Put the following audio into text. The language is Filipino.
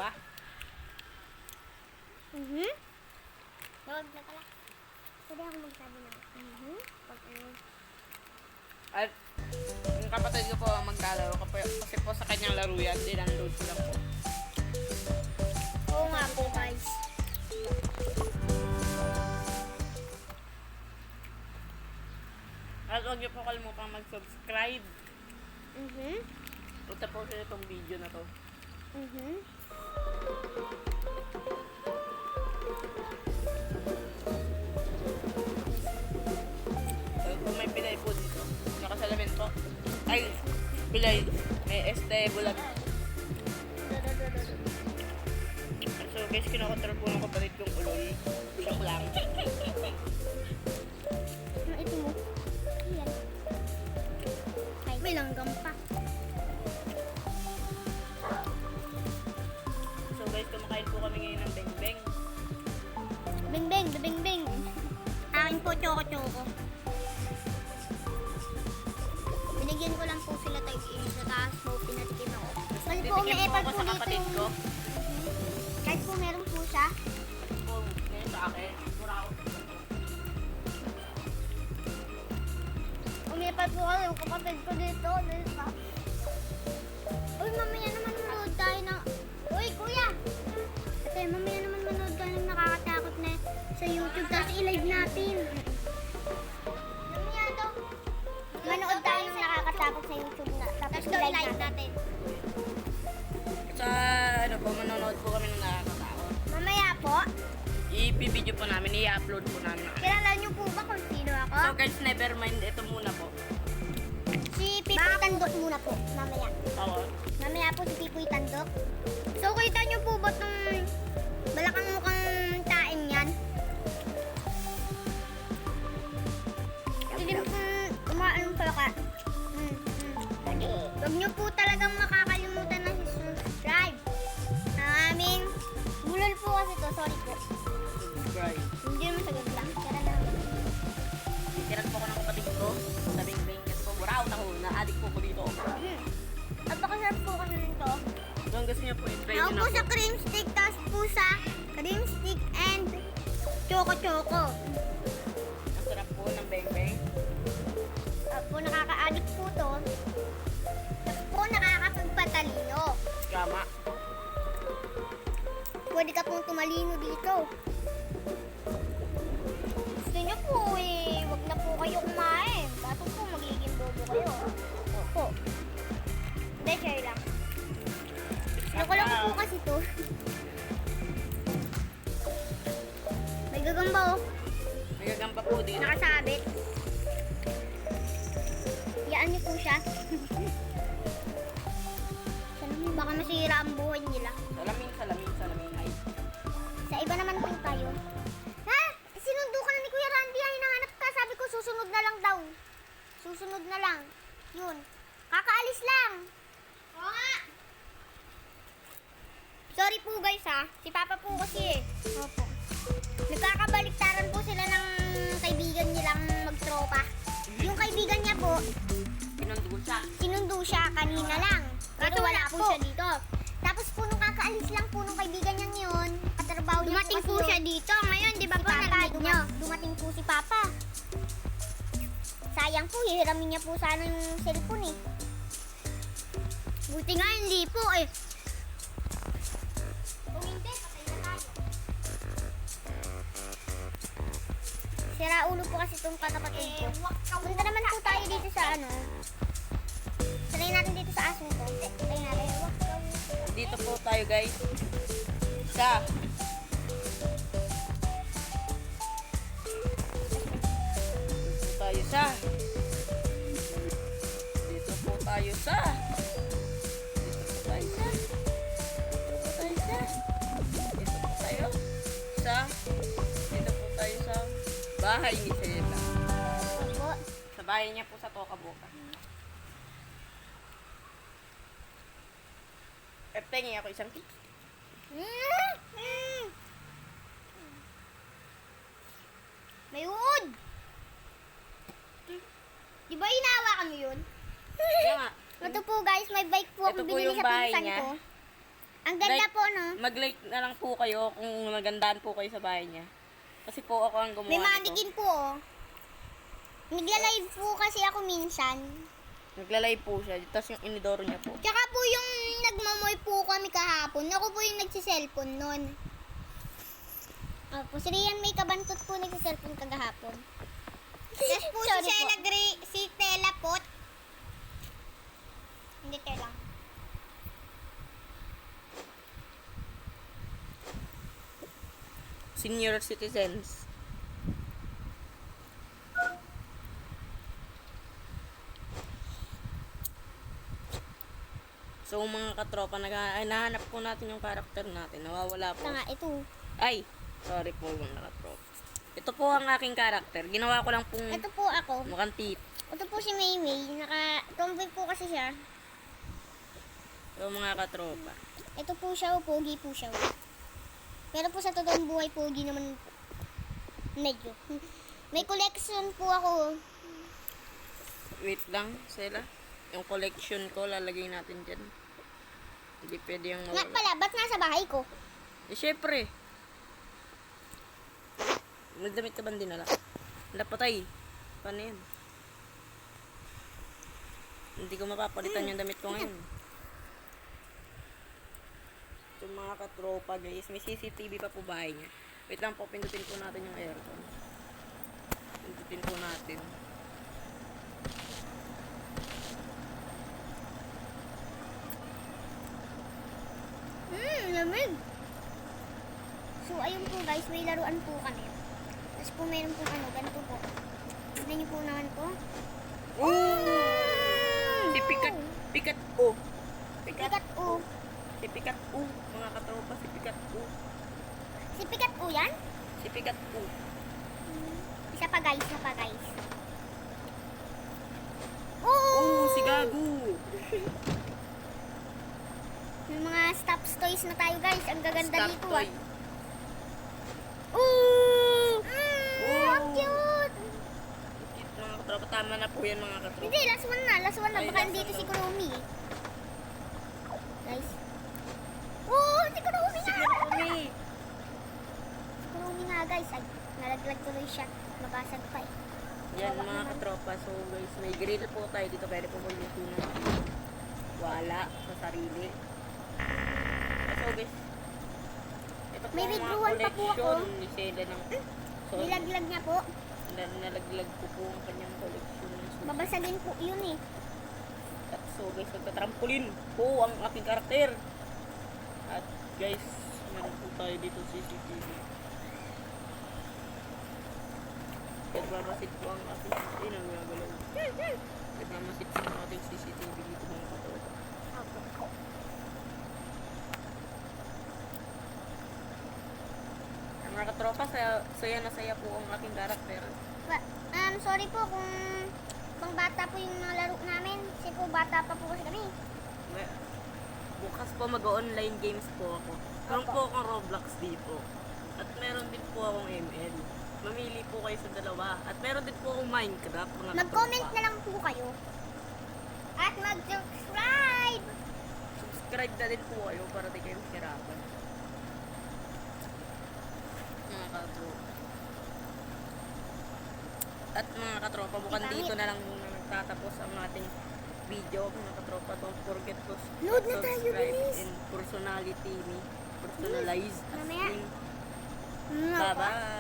pa. Huwag na pala. Pwede ako magsabi ng pag ano. At yung kapatid ko po ang maglalaro kasi po sa kanyang laro yan, dinunload ko lang po. Oo nga po guys. At huwag niyo po kalimutang mag-subscribe. Punta po sa itong video na to. So, kung may pilay po dito, nakasalamin po. Ay, pilay. May bulag. So guys, kinokontrol po ng kapatid kong uloy. Shock lang. Ano ito mo? Ayan. Ay, may langgam pa. So guys, kumakain po kami ngayon ng beng-beng. Bing-bing, bing-bing. Akin po, choco-choco. Binigyan ko lang po sila tayo sa taas po, pinatikim ako. Kasi po, may epal po sa dito kapatid yung... ko. Kahit po meron po siya. Po, ngayon sa akin. Mura ako. Umipad po ako yung kapatid ko dito. Uy, mamaya naman manood tayo ng... Uy, kuya! Ate, mamaya naman manood tayo ng nakakatakot na sa YouTube. Tapos i-live natin. Mamaya to. Manood tayo ng nakakatakot sa YouTube na. Tapos i-live natin. Sa ano po, manonood po kami ng nakakatakot. Mamaya po. I-video po namin, i-upload po namin. Kilala niyo po ba kung sino ako? So guys, never mind. Ito muna po. Si Pipoy Tandok muna po. Mamaya. Oo. Mamaya po si Pipoy Tandok. So, kita niyo po ba itong balakang mukhang tain yan? Hindi po umaanong pala ka. Huwag niyo po talagang makakalimutan na subscribe. Ang aming bulol po kasi to. Sorry po. Subscribe. Hindi naman sagad lang. Tara na. Tiran po ko ng kapatid ko sa bing-bing. Kasi po, mura ako na-addict po ko dito. Napakasarap po kasi nito. So, ang gusto niyo po, i-try Ako niyo na po po. sa cream stick, tapos po sa cream stick and choco-choco. Ang sarap po ng beng-beng. Po, nakaka-addict po to. Tapos po, nakakapagpatalino. Kama. Pwede ka pong tumalino dito. Gusto nyo po eh, wag na po kayo kumain. Kaso po, magiging bobo kayo. Opo. Hindi, share lang. Nakulang ko po kasi to. May gagamba oh. May gagamba po dito. Nakasabit. Yaan niyo po siya. Baka masira ang buhay nila. Salamin. Ay. Sa iba naman po tayo. Ha? Sinundo ka na ni Kuya Randy. Ay, hinahanap ka. Sabi ko, susunod na lang daw. Susunod na lang. Yun. Kakaalis lang. Oo nga. Sorry po guys ha. Si Papa po kasi eh. Opo. Nagkakabaliktaran po sila ng kaibigan nilang magtropa. Yung kaibigan niya po, sinundo siya kanina lang. Pero wala po siya dito. Tapos po nung kakaalis lang po nung kaibigan niya yun, katrabaho niya Dumating po siya dito. Ngayon, di ba Si po Papa, narinig niyo? dumating po si Papa. Sayang po, hihiramin niya po sana yung cellphone eh. Buti nga, hindi po eh. Kung hindi, patay na tayo. Sira ulo po kasi itong kapatid ko. Punta naman po tayo dito sa ano. Try natin dito sa aso nito. Try natin. Dito po tayo guys. Sa Dito po tayo sa bahay ni Sela. Opo. Sa bahay niya po sa Tokaboka. Pengi ako isang tip. May wood! Di ba inawa kami yun? Kaya nga. Ito po guys, may bike po Ito akong po binili yung sa bahay pinsan niya. ko. Ang ganda Like, po, no? Mag-like na lang po kayo kung magandaan po kayo sa bahay niya. Kasi po ako ang gumawa May nito. mannequin po, oh. Nagla-live po kasi ako minsan. Nagla-live po siya. Tapos yung inidoro niya po. Tsaka po yung nagmamoy po kami kahapon. Ako po yung nagsiselfon nun. Opo, si Rian may kabantot po nagsiselfon kagahapon. Tapos po si Stella si Stella po. Hindi Stella. Senior citizens. So mga katropa, nahanap po natin yung karakter natin. Nawawala po. Tanga, ito. Ay, sorry po mga katropa. Ito po ang aking karakter. Ginawa ko lang pong Ito po ako. mukhang tit. Ito po si Maymay. Naka-tomboy po kasi siya. So mga katropa. Ito po siya, pogi po siya. Pero po sa totoong buhay, pogi naman po. Medyo. May collection po ako. Wait lang, Sela. Yung collection ko, lalagay natin dyan. Hindi pwede yung Nga mawala. pala, ba't nasa bahay ko? Eh, syempre. Nagdamit ka ba din nala? Napatay. Paano yan? Hindi ko mapapalitan yung damit ko ngayon. So mga katropa guys, may CCTV pa po bahay niya. Wait lang po, pindutin po natin yung aircon. Pindutin po natin. Lamig. So, ayun po guys, may laruan po kami. Tapos po meron po ganito po. Tignan niyo po naman po. Si Pikat, Pikat O. Pikat U. Si Pikat U. Mga katropa, si Pikat U. Si Pikat U yan? Si Pikat U. Isa pa guys, isa pa guys. Si Gagu. May mga Stops toys na tayo guys. Ang gaganda Stop dito toy. Ang cute! Mga katropa, tama na po yan mga katropa. Hindi, last one na. Last one na. Ay, Baka last dito one si na. Kuromi. Guys. Si Kuromi Si nga! Kuromi. Si Kuromi nga guys. Ay, nalaglag tuloy siya. Mabasag pa eh. Yan mga katropa. So guys, may grill po tayo dito. Pwede po magluto ng wala sa sarili. So guys, ito po May ang mga biguan pa po ako. collection ni Sela ng Nilaglag niya po. nalaglag ko po ang kanyang collection ng sushi. Babasagin po yun eh. At so guys, nagtatrampolin po ang aking karakter. At guys, meron po tayo dito CCTV. Nagmamasid po ang ating CCTV. Nagagalaw. Nagmamasid po ang ating CCTV dito mga katropa. Ang mga katropa, saya na saya po ang aking karakter. Sorry po kung pang bata po yung mga laro namin. Kasi po bata pa po kasi kami. Bukas po mag-online games po ako. Meron po akong Roblox dito. At meron din po akong ML. Mamili po kayo sa dalawa. At meron din po akong Minecraft. mga Mag-comment katropa. na lang po kayo. At mag-subscribe! Subscribe na din po kayo para di kayo hirapan. Mga katropa. At mga katropa, bukan Pangit. dito na lang muna nagtatapos ang ating video. Mga katropa, don't forget to Load na tayo, subscribe bilis. and personalize as Mamaya. link. Bye-bye!